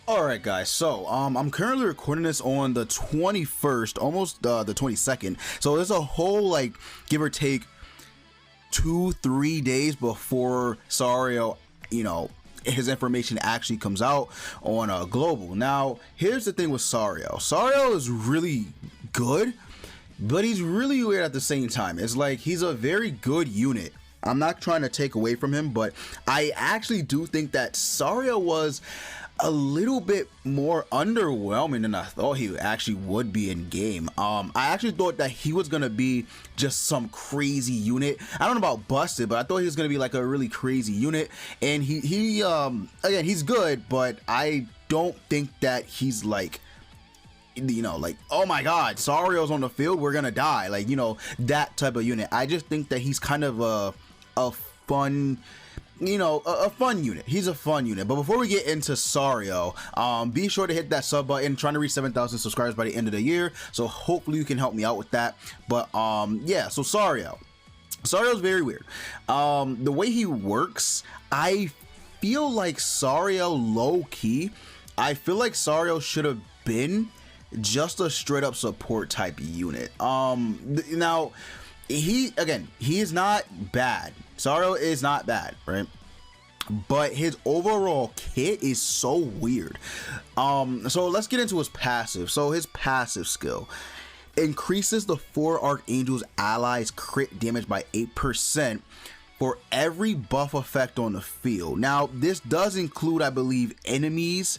Alright guys, so I'm currently recording this on the 21st, almost the 22nd. So there's a whole, like, give or take 2-3 days before Sariel, his information actually comes out on global. Now here's the thing with Sariel. Sariel is really good, but he's really weird at the same time. It's like he's a very good unit. I'm not trying to take away from him, but I actually do think that Sariel was a little bit more underwhelming than I thought he actually would be in game. I actually thought that he was gonna be just some crazy unit. I don't know about busted, but I thought he was gonna be like a really crazy unit. And he again, he's good, but I don't think that he's like, like, oh my god, Sariel's on the field, we're gonna die, like, that type of unit. I just think that he's kind of a fun, a fun unit. He's a fun unit. But before we get into Sariel, be sure to hit that sub button. Trying to reach 7,000 subscribers by the end of the year, so hopefully you can help me out with that. But yeah, so Sariel's very weird. The way he works, I feel like Sariel, low-key, I feel like Sariel should have been just a straight up support type unit. Now he is not bad. Sariel is not bad, right? But his overall kit is so weird. So let's get into his passive. So his passive skill increases the 4 Archangels allies crit damage by 8% for every buff effect on the field. Now this does include, I believe, enemies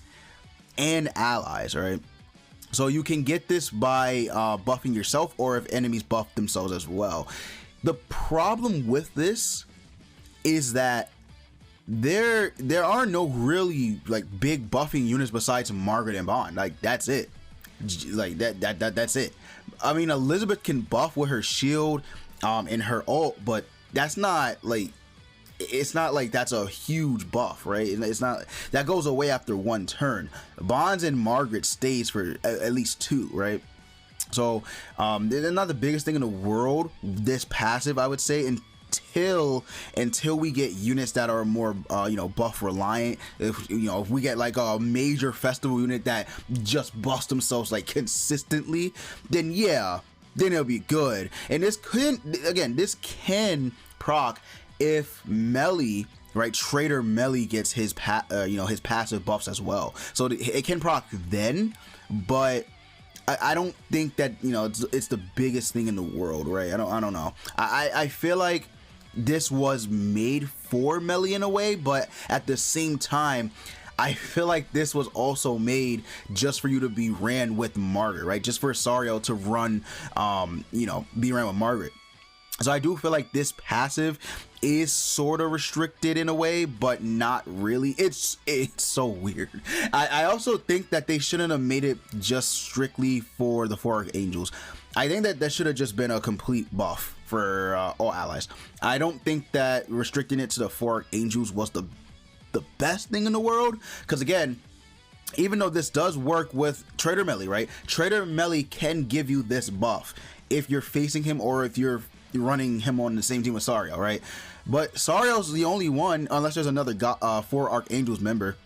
and allies, right? So you can get this by buffing yourself, or if enemies buff themselves as well. The problem with this is that there are no really like big buffing units besides Margaret and Bond. Like that's it. Like that's it. I mean, Elizabeth can buff with her shield and her ult, but that's not like, it's not like that's a huge buff, right? It's not, that goes away after one turn. Bonds and Margaret stays for at least 2, right? So they're not the biggest thing in the world, this passive, I would say, until we get units that are more buff reliant. If we get like a major festival unit that just buffs themselves like consistently, then yeah, then it'll be good. And this can proc if Melly, right, Trader Melly gets his his passive buffs as well. So it can proc then, but I don't think that it's the biggest thing in the world, right? I don't know. I feel like this was made for Melly in a way, but at the same time, I feel like this was also made just for you to be ran with Margaret, right? Just for Sariel to run, be ran with Margaret. So I do feel like this passive is sort of restricted in a way, but not really. It's so weird. I also think that they shouldn't have made it just strictly for the 4 Archangels. I think that should have just been a complete buff for all allies. I don't think that restricting it to the 4 Archangels was the best thing in the world, because again, even though this does work with Trader Melly, right? Trader Melly can give you this buff if you're facing him or if you're running him on the same team with Sariel, right? But Sariel's the only one, unless there's another 4 Archangels member,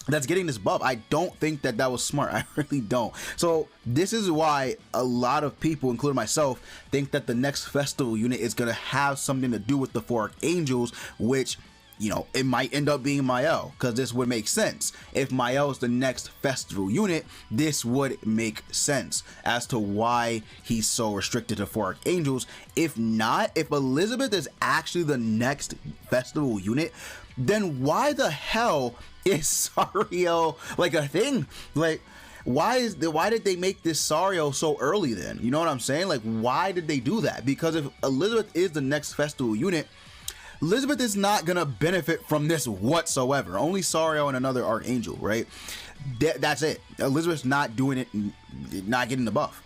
that's getting this buff. I don't think that was smart. I really don't. So this is why a lot of people, including myself, think that the next festival unit is going to have something to do with the 4 Archangels, which it might end up being Mael, because this would make sense. If Mael is the next festival unit, this would make sense as to why he's so restricted to 4 Archangels. If not, if Elizabeth is actually the next festival unit, then why the hell is Sariel like a thing? Like, why did they make this Sariel so early then? You know what I'm saying? Like, why did they do that? Because if Elizabeth is the next festival unit, Elizabeth is not gonna benefit from this whatsoever. Only Sariel and another Archangel, right? That's it. Elizabeth's not doing it, not getting the buff.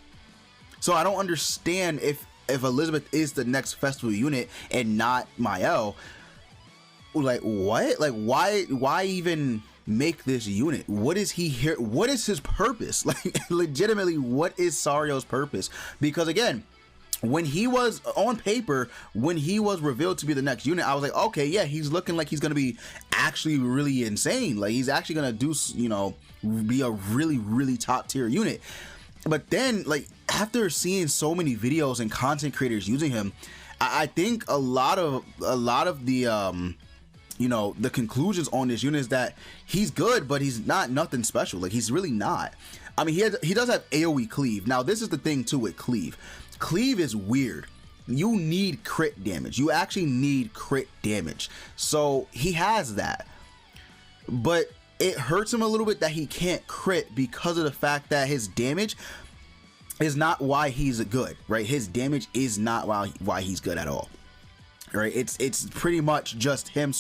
So I don't understand if Elizabeth is the next festival unit and not Mael. Like what? Like why even make this unit? What is he here? What is his purpose? Like legitimately, what is Sariel's purpose? Because again, when he was on paper, when he was revealed to be the next unit, I was like, okay, yeah, he's looking like he's gonna be actually really insane. Like he's actually gonna do, you know, be a really, really top tier unit. But then, like, after seeing so many videos and content creators using him, I think a lot of the you know, the conclusions on this unit is that he's good, but he's not nothing special. Like he's really not. I mean, he does have AoE cleave. Now this is the thing too with cleave. Cleave is weird. You need crit damage. You actually need crit damage. So he has that, but it hurts him a little bit that he can't crit because of the fact that his damage is not why he's good, right? His damage is not why he's good at all, right? It's pretty much just him.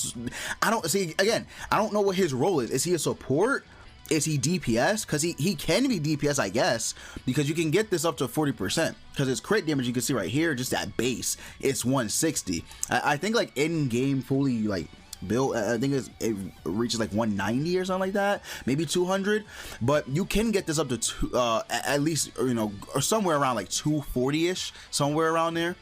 I don't know what his role is. Is he a support? Is he DPS? Because he can be DPS, I guess, because you can get this up to 40%, because his crit damage, you can see right here, just at base, it's 160. I think like in game fully like built, I think it reaches like 190 or something like that, maybe 200, but you can get this up to at least, you know, or somewhere around like 240-ish, somewhere around there,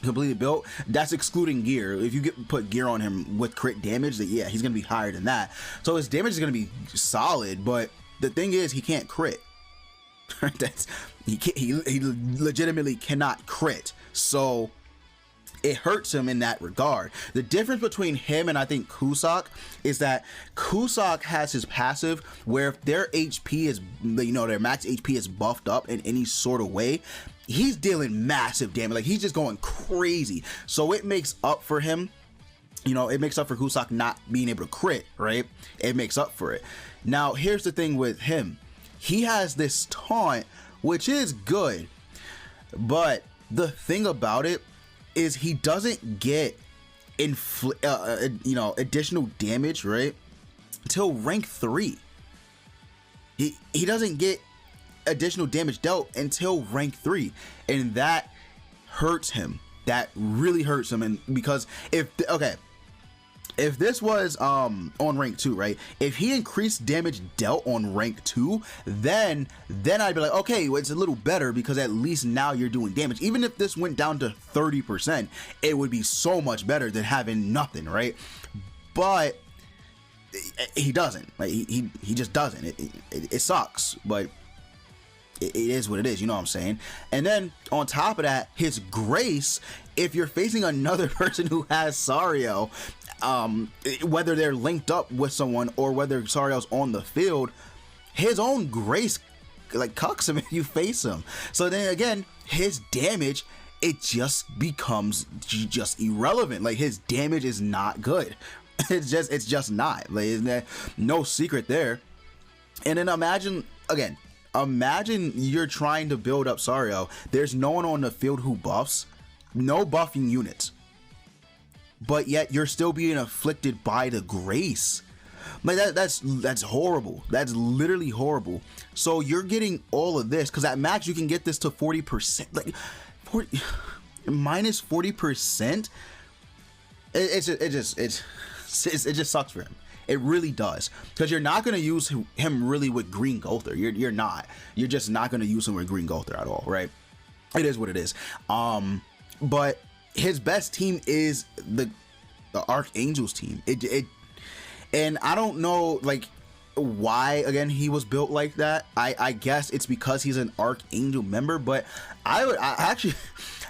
completely built. That's excluding gear. If you put gear on him with crit damage, that yeah, he's gonna be higher than that. So his damage is gonna be solid, but the thing is, he can't crit. He legitimately cannot crit. So it hurts him in that regard. The difference between him and I think Cusack is that Cusack has his passive where if their HP is, you know, their max HP is buffed up in any sort of way, he's dealing massive damage. Like he's just going crazy. So it makes up for him. You know, it makes up for Cusack not being able to crit, right? It makes up for it. Now, here's the thing with him. He has this taunt, which is good, but the thing about it is he doesn't get you know, additional damage, right, until rank 3. He doesn't get additional damage dealt until rank 3, and that hurts him. That really hurts him. And because if this was on rank 2, right, if he increased damage dealt on rank 2, then I'd be like, okay, well, it's a little better because at least now you're doing damage. Even if this went down to 30%, it would be so much better than having nothing, right? But he doesn't. Like he just doesn't. It sucks, but it is what it is, you know what I'm saying? And then on top of that, his grace, if you're facing another person who has Sariel, whether they're linked up with someone or whether Sariel's on the field, his own grace like cucks him if you face him. So then again, his damage, it just becomes just irrelevant. Like his damage is not good. It's just not. Like, isn't there no secret there? And then imagine you're trying to build up Zario. There's no one on the field who buffs, no buffing units, but yet you're still being afflicted by the grace. Like that's horrible. That's literally horrible. So you're getting all of this because at max you can get this to 40%. Like 40 minus 40%. It just sucks for him. It really does, because you're not going to use him really with Green Gother. You're not. You're just not going to use him with Green Gother at all, right? It is what it is. But his best team is the Archangels team. And I don't know like why again he was built like that. I guess it's because he's an Archangel member, but I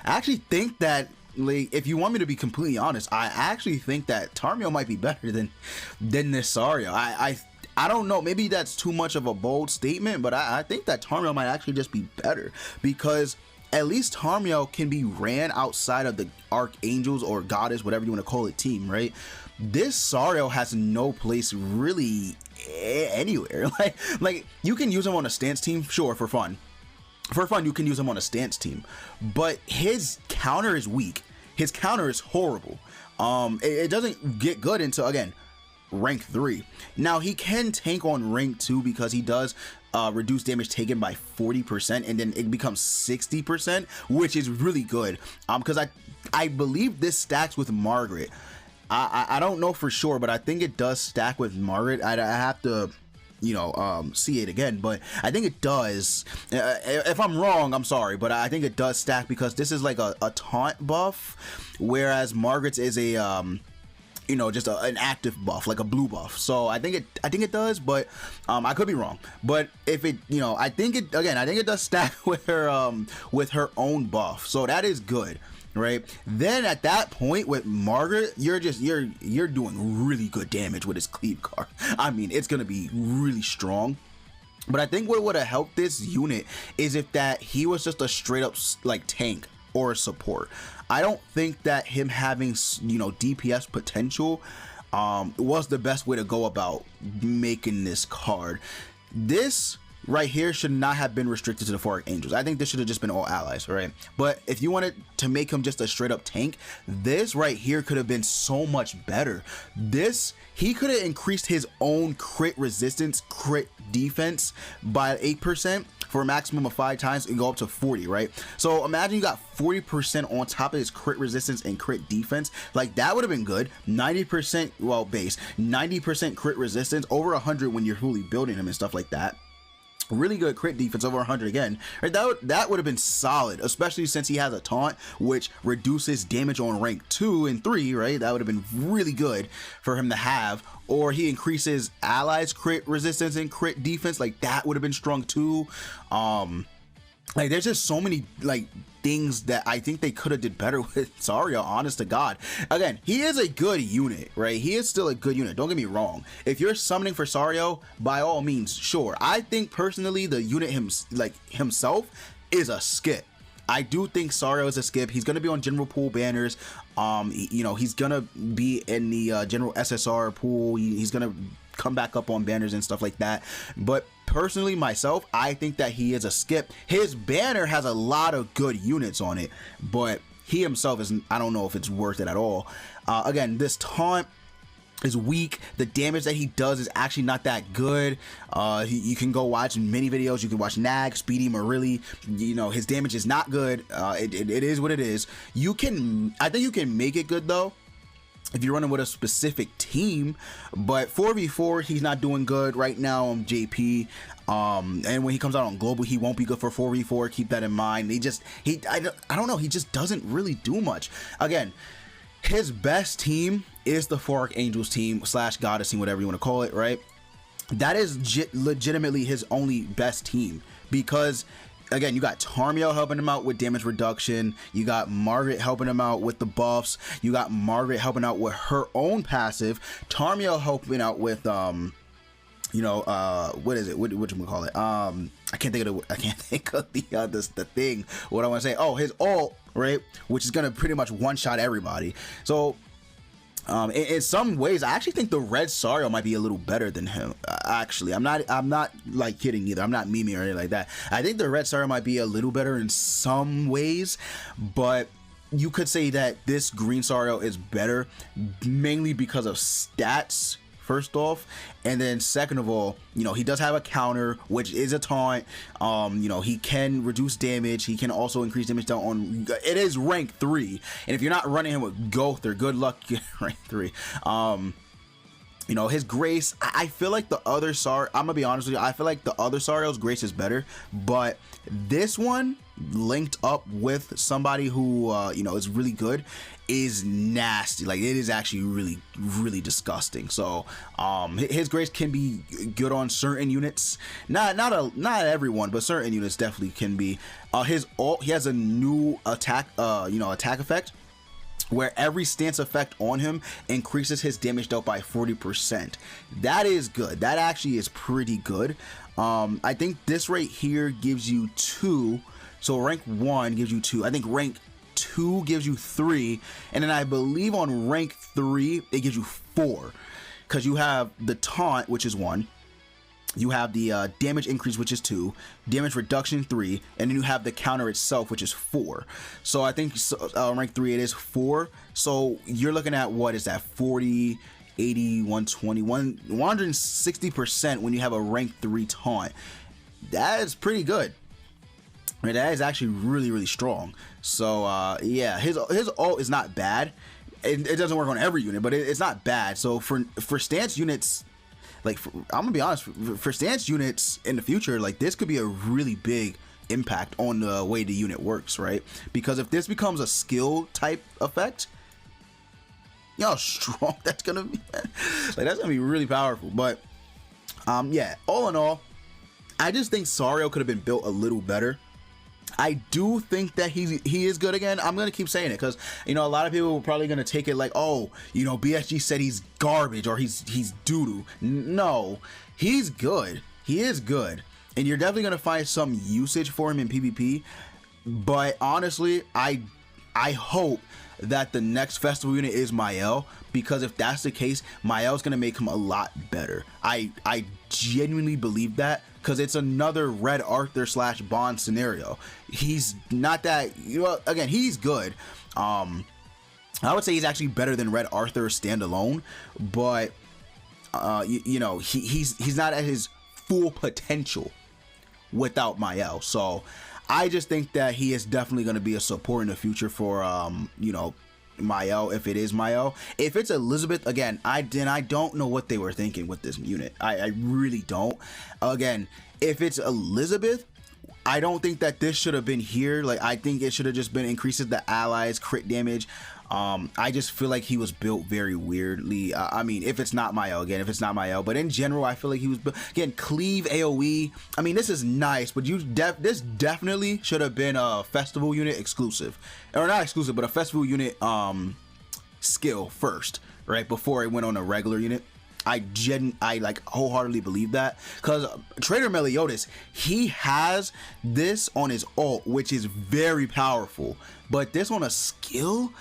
actually think that, like, if you want me to be completely honest, I actually think that Tarmio might be better than this Zario. I don't know, maybe that's too much of a bold statement, but I think that Tarmio might actually just be better, because at least Tarmio can be ran outside of the Archangels or Goddess, whatever you want to call it, team, right? This Zario has no place really anywhere. Like you can use him on a stance team, sure, for fun. For fun, you can use him on a stance team, but his counter is weak. His counter is horrible. It doesn't get good until, again, rank 3. Now, he can tank on rank 2 because he does reduce damage taken by 40%, and then it becomes 60%, which is really good. Because I believe this stacks with Margaret. I don't know for sure, but I think it does stack with Margaret. I have to see it again, but I think it does. If I'm wrong, I'm sorry, but I think it does stack because this is like a taunt buff, whereas Margaret's is a just an active buff, like a blue buff. So I think it does, but I could be wrong. But if it, I think it does stack with her own buff. So that is good, right? Then at that point with Margaret, you're doing really good damage with his cleave card. I mean, it's gonna be really strong. But I think what would have helped this unit is if that he was just a straight up like tank or support. I don't think that him having DPS potential was the best way to go about making this card. This right here should not have been restricted to the 4 Archangels. I think this should have just been all allies, right? But if you wanted to make him just a straight up tank, this right here could have been so much better. He could have increased his own crit resistance, crit defense by 8% for a maximum of 5 times and go up to 40, right? So imagine you got 40% on top of his crit resistance and crit defense. Like, that would have been good. 90%, well, base, 90% crit resistance, over 100 when you're fully building him and stuff like that. Really good crit defense, over 100 again, right? That would have been solid, especially since he has a taunt which reduces damage on rank 2 and 3, right? That would have been really good for him to have. Or he increases allies crit resistance and crit defense, like that would have been strong too. Like, there's just so many like things that I think they could have did better with Zario, honest to God. Again, he is a good unit, right? He is still a good unit, don't get me wrong. If you're summoning for Zario, by all means, sure. I think personally the unit himself is a skip. I do think Zario is a skip. He's going to be on general pool banners. He's going to be in the general SSR pool. He's going to come back up on banners and stuff like that. But personally, myself, I think that he is a skip. His banner has a lot of good units on it, but he himself isn't. I don't know if it's worth it at all. Again, this taunt is weak. The damage that he does is actually not that good. You can go watch many videos. You can watch Nag, Speedy, Marilli. His damage is not good. It is what it is. I think you can make it good though if you're running with a specific team, but 4v4 he's not doing good right now on JP. And when he comes out on global, he won't be good for 4v4. Keep that in mind. I don't know, he just doesn't really do much. Again, his best team is the 4 Archangels team / goddess team, whatever you want to call it, right? That is legitimately his only best team, because again, you got Tarmiel helping him out with damage reduction. You got Margaret helping him out with the buffs. You got Margaret helping out with her own passive. Tarmiel helping out with what is it? What you call it? I can't think of the thing. What I want to say? Oh, his ult, right? Which is gonna pretty much one shot everybody. So in some ways, I actually think the red Sariel might be a little better than him. Actually, I'm not like kidding either. I'm not memeing or anything like that. I think the red Sariel might be a little better in some ways, but you could say that this green Sariel is better mainly because of stats, first off, and then second of all, he does have a counter, which is a taunt. He can reduce damage. He can also increase damage down on. It is rank 3, and if you're not running him with Gother, good luck getting rank 3. His grace, I feel like the other I'm gonna be honest with you, I feel like the other Sariel's grace is better, but this one linked up with somebody who is really good is nasty. Like, it is actually really, really disgusting. So his grace can be good on certain units, not everyone, but certain units definitely can be. His ult, he has a new attack effect where every stance effect on him increases his damage dealt by 40%. That is good. That actually is pretty good. I think this right here gives you 2. So rank 1 gives you 2. I think rank 2 gives you 3, and then I believe on rank 3 it gives you 4, because you have the taunt, which is 1. You have the damage increase, which is 2, damage reduction 3, and then you have the counter itself, which is 4. So I think rank 3 it is 4. So you're looking at, what is that, 40, 80, 120, 160% when you have a rank 3 taunt. That is pretty good. Right, that is actually really, really strong. So yeah, his ult is not bad. It doesn't work on every unit, but it's not bad. So for stance units, like I'm gonna be honest, for stance units in the future, like this could be a really big impact on the way the unit works, right? Because if this becomes a skill type effect, you know how strong that's gonna be. Like that's gonna be really powerful. But yeah, all in all, I just think Sariel could have been built a little better. I do think that he is good again. I'm gonna keep saying it because, you know, a lot of people are probably gonna take it like, oh, you know, BSG said he's garbage or he's doo-doo. No, he's good. He is good, and you're definitely gonna find some usage for him in PvP. But honestly, I hope that the next festival unit is Mael, because if that's the case, Mael's gonna make him a lot better. I genuinely believe that, because it's another Red Arthur / Bond scenario. He's not that, you know, again, he's good. I would say he's actually better than Red Arthur standalone, but you know, he's not at his full potential without Mael. So I just think that he is definitely going to be a support in the future for you know, Mael, if it is Mael. If it's Elizabeth, again, I don't know what they were thinking with this unit. I really don't. Again, if it's Elizabeth, I don't think that this should have been here. Like, I think it should have just been increases the allies crit damage. I just feel like he was built very weirdly. I mean, if it's not Mael, again, if it's not Mael, but in general, I feel like he was built, again, cleave AoE. I mean, this is nice, but this definitely should have been a festival unit exclusive, or not exclusive, but a festival unit skill first, right, before it went on a regular unit. I like wholeheartedly believe that, because Trader Meliodas, he has this on his ult, which is very powerful, but this on a skill,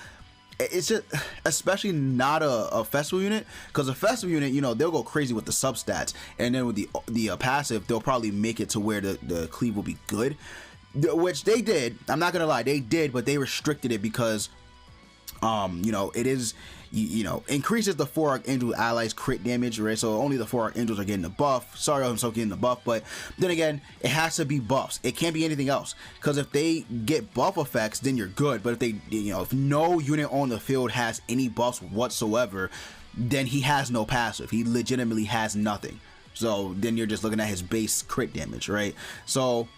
it's just, especially not a festival unit, because a festival unit, you know, they'll go crazy with the substats, and then with the passive, they'll probably make it to where the cleave will be good, which they did. I'm not gonna lie, they did, but they restricted it because you know, it is, you know, increases the 4 Archangel allies crit damage, right? So only the 4 Archangels are getting the buff. Sariel himself getting the buff, but then again, it has to be buffs. It can't be anything else, because if they get buff effects, then you're good. But if they, you know, if no unit on the field has any buffs whatsoever, then he has no passive. He legitimately has nothing. So then you're just looking at his base crit damage, right? So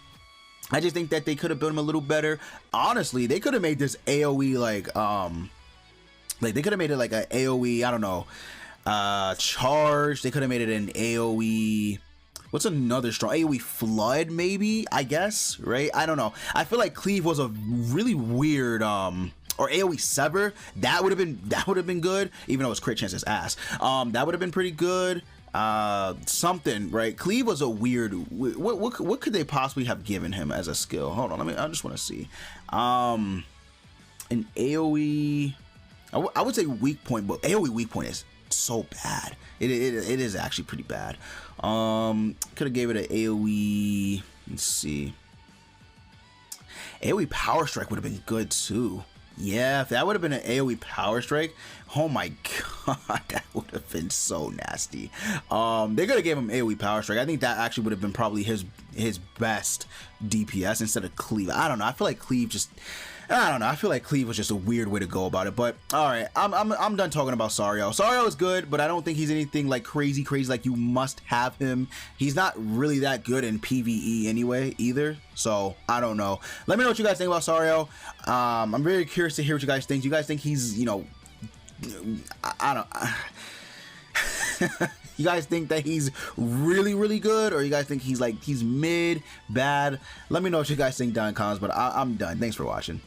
I just think that they could have built him a little better. Honestly, they could have made this AoE like they could have made it like a AoE, I don't know, charge. They could have made it an AoE, what's another strong, AoE flood maybe, I guess, right? I don't know. I feel like cleave was a really weird or AoE sever. That would have been good, even though it's crit chance is ass. That would have been pretty good. Something, right? Cleave was a weird, what could they possibly have given him as a skill? Hold on, I just want to see. An AoE, I would say weak point, but AoE weak point is so bad. It is actually pretty bad. Could have gave it an AoE, let's see, AoE power strike would have been good too. Yeah, if that would have been an AoE power strike, oh my god, that would have been so nasty. They could have gave him AoE power strike. I think that actually would have been probably his best DPS instead of cleave. I don't know. I feel like cleave just, I don't know. I feel like cleave was just a weird way to go about it. But all right, I'm done talking about Sariel. Sariel is good, but I don't think he's anything like crazy like you must have him. He's not really that good in PvE anyway either. So I don't know. Let me know what you guys think about Sariel. I'm very curious to hear what you guys think. Do you guys think he's, you know, I don't. You guys think that he's really good, or you guys think he's mid, bad? Let me know what you guys think down in the comments. But I'm done. Thanks for watching.